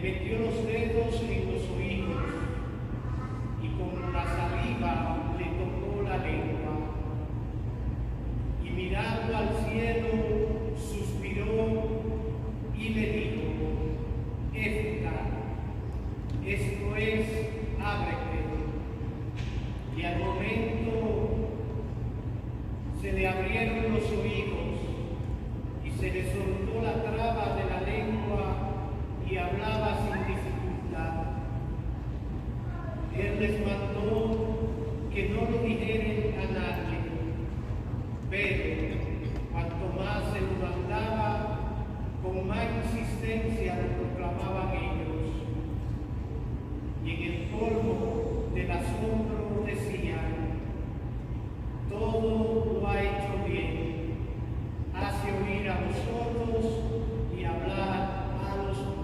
Le metió los dedos en los oídos y con la saliva le tocó la lengua. Y mirando al cielo, suspiró y le dijo: Éfata, esto es, ábrete. Y al momento se le abrieron los oídos y se le soltó la traba de la lengua y hablaba sin dificultad. Él les mandó que no lo dijeren a nadie, pero cuanto más se lo mandaba, con más insistencia lo proclamaban ellos. Y en el colmo del asombro decían: todo lo ha hecho bien, hace oír a los sordos y hablar a los mudos.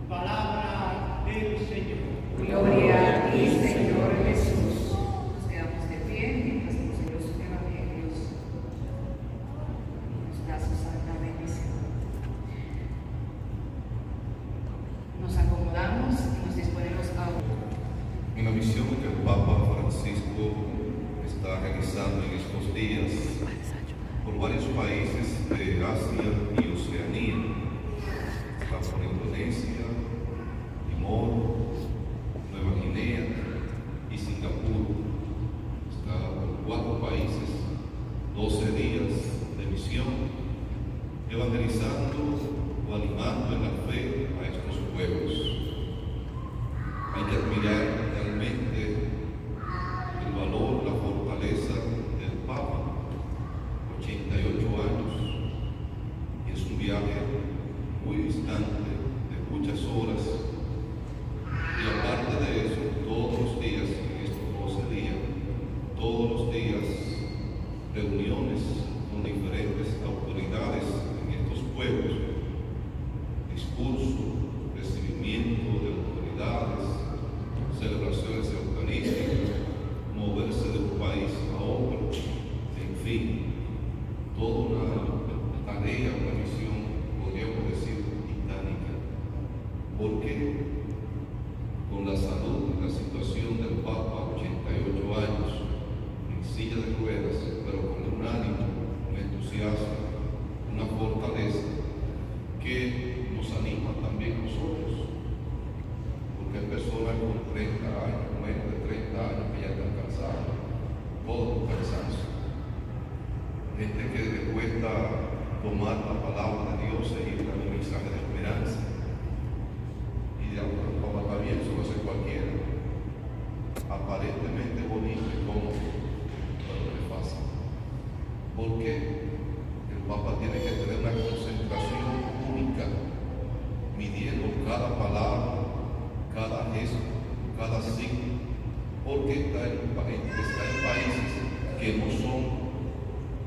Palabra del Señor. Gloria a ti, Señor Jesús. Nos quedamos de pie mientras que los evangelios nos da su santa bendición. Nos acomodamos y nos disponemos a una misión que el Papa Francisco está realizando en estos días por varios países de Asia y Oceanía. Está por Indonesia, Timor, Nueva Guinea y Singapur. Está por 4 países, 12 días de misión, evangelizando o animando en la fe a estos pueblos. Hay que admirar realmente el valor, la fortaleza del Papa, 88 años, y es un viaje muy distante, de muchas horas, y aparte de eso, todos los días, en estos 12 días, todos los días, reuniones con diferentes autoridades en estos pueblos, discurso, recibimiento de autoridades, celebraciones eucarísticas, moverse de un país a otro, en fin, toda una tarea, una misión, podríamos decir, titánica. ¿Por qué? Con la salud y la situación del Papa, 88 años, en silla de ruedas, pero con un ánimo, un entusiasmo, una fortaleza que nos anima también a nosotros. Porque hay personas con 30 años, menos de 30 años, que ya están cansados, todo un cansancio. Gente que le cuesta tomar la palabra de Dios e ir a un mensaje de esperanza. Y de ahora bien, eso lo hace cualquiera. Aparentemente bonito y cómodo, pero no es fácil. Porque el Papa tiene que tener una concentración única, midiendo cada palabra, cada gesto, cada signo, porque está en países que no son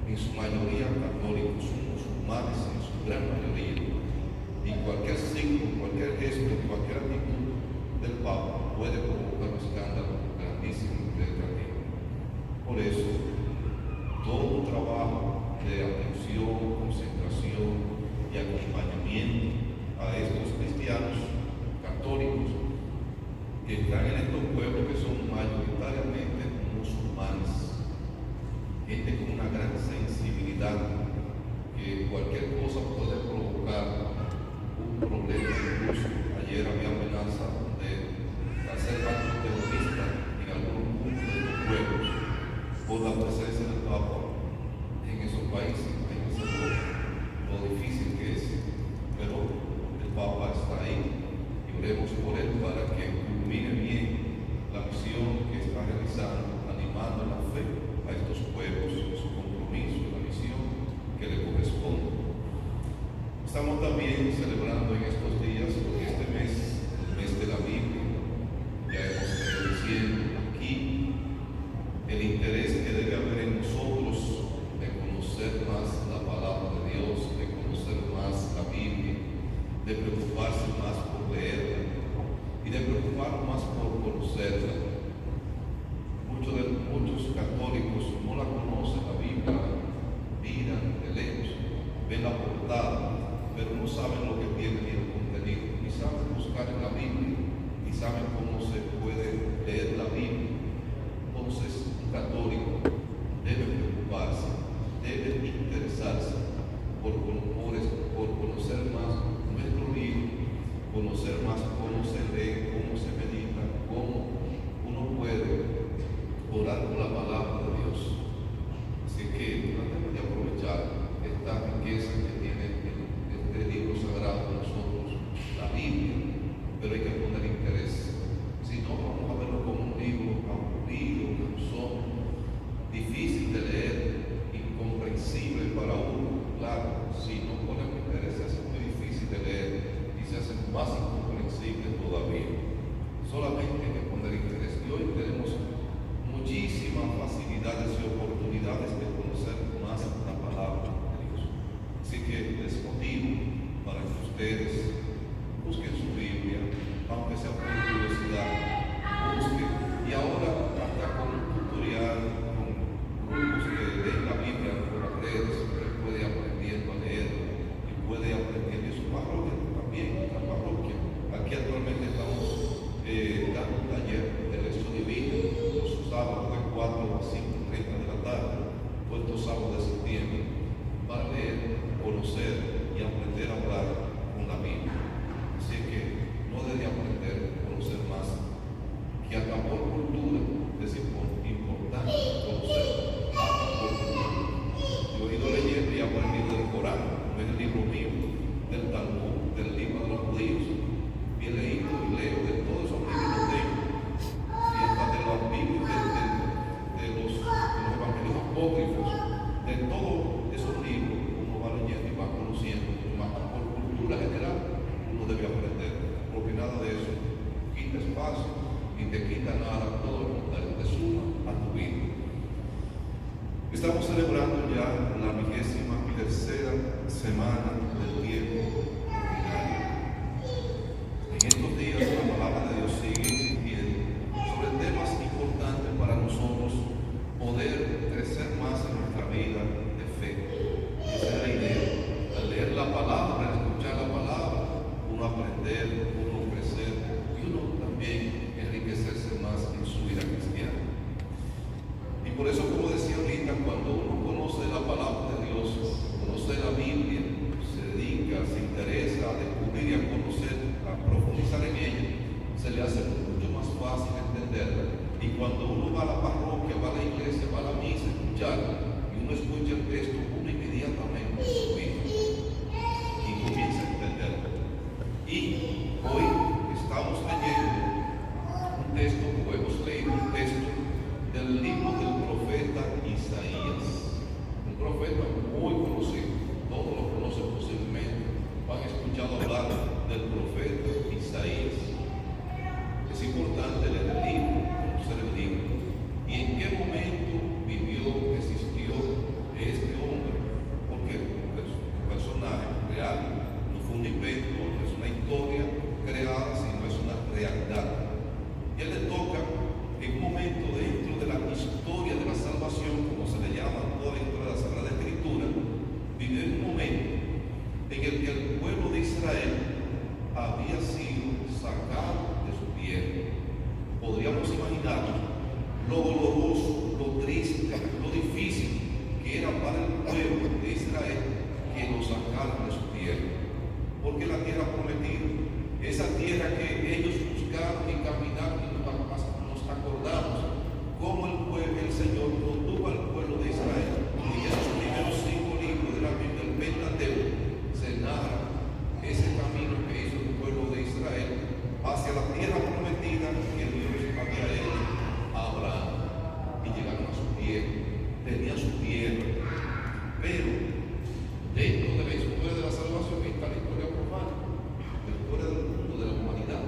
en su mayoría católicos, son musulmanes en su gran mayoría, y cualquier signo, cualquier gesto, cualquier actitud del Papa puede provocar un escándalo grandísimo de descarrío. Por eso, todo un trabajo de atención, concentración y acompañamiento a estos cristianos católicos que están en estos pueblos que son mayoritariamente musulmanes, gente con una gran sensibilidad, que cualquier cosa puede provocar un problema. Incluso ayer había amenaza de hacer actos terroristas en algunos puntos de los pueblos por la presencia del Papa en esos países. Imagínense lo difícil que es, pero el Papa está ahí y oremos por él para que culmine bien la misión que está realizando, animando la fe a estos pueblos, su compromiso, la misión debe interesarse por conocer más nuestro libro, conocer más cómo se lee, cómo se medita, cómo uno puede orar con la palabra de Dios. Así que tratemos de aprovechar esta riqueza que tiene este libro sagrado de nosotros, la Biblia, pero hay que poner interés. Si no, vamos a verlo como un libro aburrido, cansón, difícil de leer, incomprensible para uno. Claro, si no ponemos interés se hace muy difícil de leer y se hace más incomprensible todavía. Solamente hay que poner interés. Y hoy tenemos muchísimas facilidades y oportunidades de conocer más la palabra de Dios. Así que les motivo para que ustedes busquen su Biblia, aunque sea por curiosidad, busquen. Y ahora hasta con un tutorial, con grupos que leen la Biblia por las redes, usted puede aprendiendo a leer y puede aprendiendo en su parroquia también, la parroquia. Aquí actualmente estamos dando un taller de lección divina los sábados de 4 a 5:30 de la tarde, todos estos sábados de septiembre, para leer, conocer y aprender a hablar con la Biblia. Así que no debe aprender, conocer más, que hasta por cultura es importante conocer, hasta por cultura. Yo he ido leyendo y aprendido del Corán, no es el libro mío, del Talmud, del libro de los judíos. He leído y leo de todos esos libros que tengo, y hasta de los Biblias, de los evangelios apócrifos, de todos esos libros, uno va leyendo y va conociendo, más por cultura general, uno debe aprender, porque nada de eso quita espacio y te quita nada, todo lo contrario, te suma a tu vida. Estamos celebrando ya la 23ª semana del tiempo ordinario. En estos días la palabra de Dios sigue insistiendo sobre temas importantes para nosotros poder crecer más en nuestra vida de fe. Esa es la idea. Al leer la palabra, al escuchar la palabra, uno aprender, uno crecer y uno también enriquecerse más en su vida cristiana. Y por eso, como decía ahorita, cuando uno conoce la palabra de Dios, conoce la Biblia, se dedica, se interesa a descubrir y a conocer, a profundizar en ella, se le hace mucho más fácil entenderla. Y cuando uno va a la parroquia, va a la iglesia, va a la misa, escuchar, y uno escucha el texto, uno inmediatamente se ubica y comienza a entenderlo. Y hoy estamos leyendo un texto, o hemos leído un texto del libro del profeta Isaías, un profeta muy conocido, todos lo conocen posiblemente, han escuchado hablar del profeta Isaías. Es importante leer el libro, conocer el libro, y en qué momento vivió, existió este hombre, porque es un personaje real, no fue un invento, no es una historia creada, sino es una realidad. Y a él le toca en un momento dentro de la historia de la salvación, como se le llama toda la historia de la Sagrada Escritura, vivió en un momento en el que el pueblo de Israel había sido sacado de su tierra. Podríamos imaginarnos lo doloroso, lo triste, lo difícil que era para el pueblo de Israel que lo sacaran de su tierra. Porque la tierra prometida, esa tierra que ellos buscaron y caminaron, y nos acordamos cómo el Señor condujo al pueblo de Israel. Y en esos primeros 5 libros de la Biblia, el Pentateuco, se narra ese camino que hizo el pueblo de Israel hacia la tierra prometida que Dios había hecho a Abraham. Y llegaron a su tierra, tenían su tierra, pero dentro de la historia de la salvación está la historia profana, la historia del mundo, de la humanidad.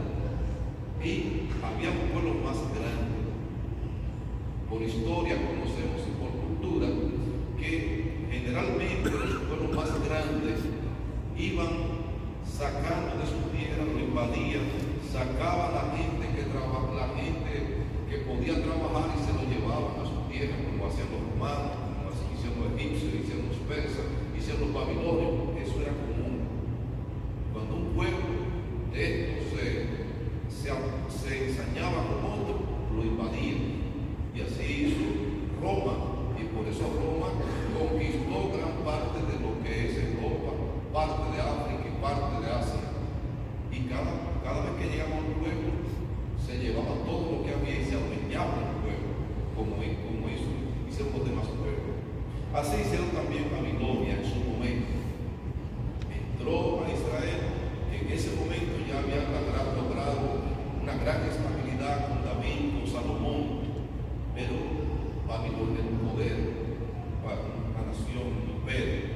Y había pueblos más grandes. Por historia conocemos y por cultura que generalmente los pueblos más grandes iban sacando de su tierra, lo invadían, sacaban a la gente que podía trabajar y se lo llevaban a su tierra, como hacían los romanos, como hicieron los egipcios, hicieron los persas, hicieron los babilonios. Eso era común. Cuando un pueblo de estos se ensañaba con otro, lo invadían. Y así hizo Roma, y por eso Roma conquistó parte de lo que es Europa, parte de África y parte de Asia. Y cada vez que llegaba al pueblo, se llevaba todo lo que había y se adueñaba del pueblo, como hicieron los demás pueblos. Así hicieron también Babilonia en su momento. Entró a Israel, que en ese momento ya había logrado una gran estabilidad con David, con Salomón, pero Babilonia en poder para una nación imperial,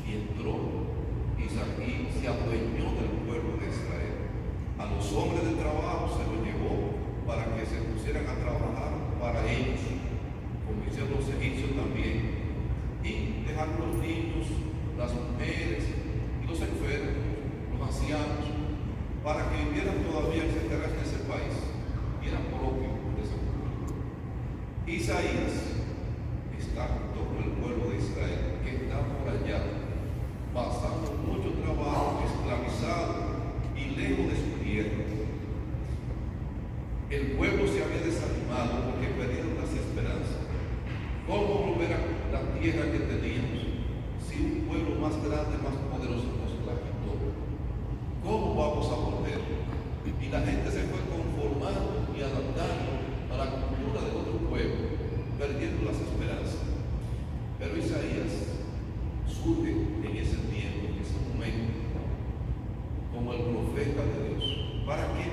y entró y se adueñó del pueblo de Israel. A los hombres de trabajo se los llevó para que se pusieran a trabajar para ellos, como hicieron los egipcios también, y dejaron los niños, las mujeres y los enfermos, los ancianos, para que vivieran todavía en ese país, y era propio de ese pueblo. Isaías está junto con el pueblo de Israel, que está por allá, pasando mucho trabajo, esclavizado y lejos de su tierra. El pueblo se había desanimado porque perdieron las esperanzas. ¿Cómo volver a la tierra que teníamos si un pueblo más grande, más poderoso nos la quitó? ¿Cómo vamos a volver? Y la gente se fue conformando y adaptando a la cultura del otro pueblo, perdiendo las esperanzas. Pero Isaías surge en ese tiempo, en ese momento, como el profeta de Dios. ¿Para qué?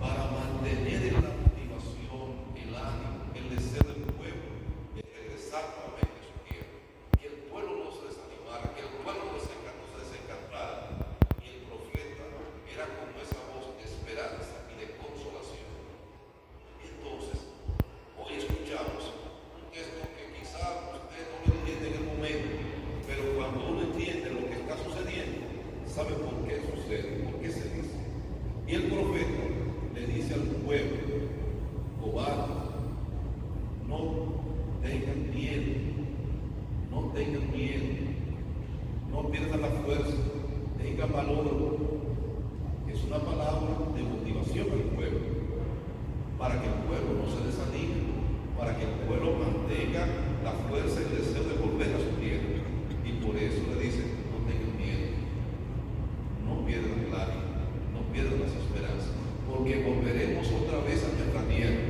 Para mantener la motivación, el ánimo, el deseo del pueblo de regresar nuevamente a su tierra. Que el pueblo no se desanimara, que el pueblo no se desencantara. Y el profeta era como esa voz de esperanza y de consolación. Y entonces, hoy escuchamos un texto que quizás usted no lo entiende en el momento, pero cuando uno entiende lo que está sucediendo, sabe por qué sucede, por qué se dice. Y el profeta le dice al pueblo: cobardes, no tengan miedo, no tengan miedo, no pierdan la fuerza, tengan valor. Es una palabra de motivación al pueblo, para que el pueblo no se desanime, para que el pueblo mantenga la fuerza y el deseo de volver a su tierra. Y por eso le dice: no tengan miedo, no pierdan el ánimo, no pierdan las esperanzas, porque volveremos otra vez a nuestra tierra.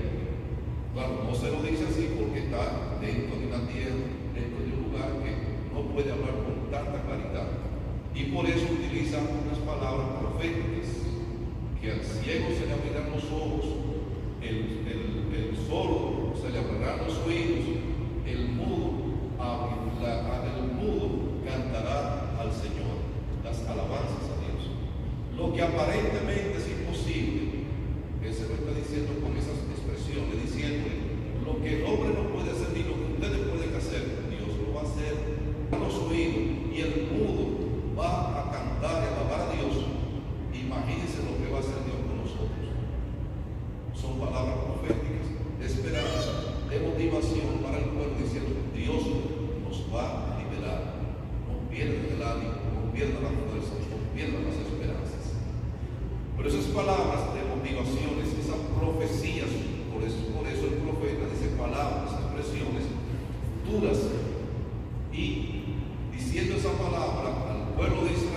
Claro, no se lo dice así porque está dentro de una tierra, dentro de un lugar que no puede hablar con tanta claridad. Y por eso utiliza unas palabras proféticas: que al ciego se le abrirán los ojos, el sordo se le abrirán los oídos, el mudo cantará al Señor las alabanzas a Dios. Lo que aparentemente es imposible, él se lo está diciendo con esas expresiones, diciéndole: lo que el hombre no puede hacer ni lo que ustedes pueden hacer, Dios lo va a hacer. Los oídos, y el mudo va a cantar y alabar a Dios. Imagínense lo que va a hacer Dios con nosotros. Son palabras proféticas de esperanza, de motivación para el pueblo, diciendo: Dios nos va a liberar. No pierdan el ánimo, no pierdan la fuerza, no pierdan las esperanzas. Pero esas palabras de motivaciones, esas profecías, por eso el profeta dice palabras, expresiones duras, y diciendo esa palabra al pueblo de Israel,